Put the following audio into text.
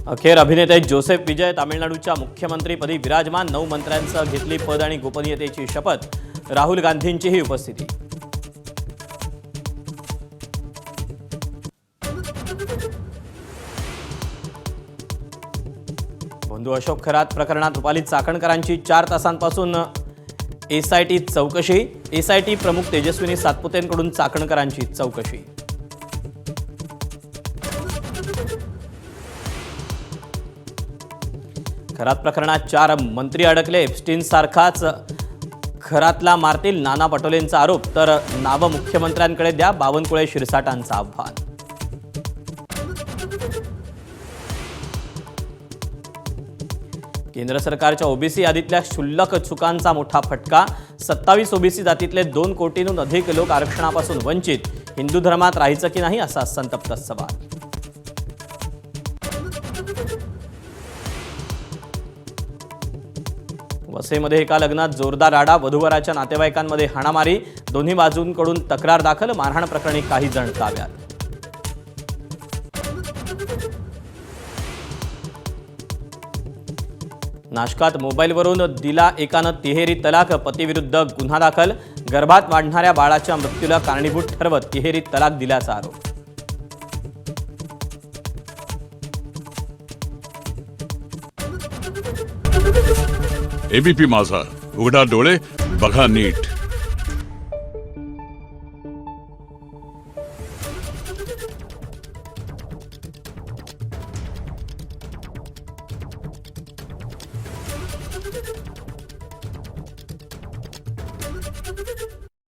अखेर अभिनेते जोसेफ विजय तामिळनाडूच्या मुख्यमंत्रीपदी विराजमान 9 मंत्र्यांसह घेतली पद आणि गोपनीयतेची शपथ। राहुल गांधींचीही उपस्थिती। बंधू अशोक खरात प्रकरणात रुपाली चाकणकरांची 4 तासांपासून एसआयटी चौकशी। एसआयटी प्रमुख तेजस्विनी सातपुतेंकडून चाकणकरांची चौकशी। खरात प्रकरणात 4 मंत्री अडकले। एप्स्टीन सारखाच खरातला मारतील नाना पटोलेंचा आरोप, तर नाव मुख्यमंत्र्यांकडे द्या बावनकुळे शिरसाटांचं आव्हान। केंद्र सरकारच्या ओबीसी यादीतल्या क्षुल्लक चुकांचा मोठा फटका। 27 ओबीसी जातीतले 2 कोटींहून अधिक लोक आरक्षणापासून वंचित। हिंदू धर्मात राहायचं की नाही असा संतप्त सवाल। वसईमध्ये एका लग्नात जोरदार राडा। वधूवराच्या नातेवाईकांमध्ये हाणामारी। दोन्ही बाजूंकडून तक्रार दाखल। मारहाण प्रकरणी काही जण ताब्यात। नाशकात मोबाईलवरून दिला एकानं तिहेरी तलाक। पतीविरुद्ध गुन्हा दाखल। गर्भात वाढणाऱ्या बाळाच्या मृत्यूला कारणीभूत ठरवत तिहेरी तलाक दिल्याचा आरोप। एबीपी माझा, उघडा डोळे बघा नीट।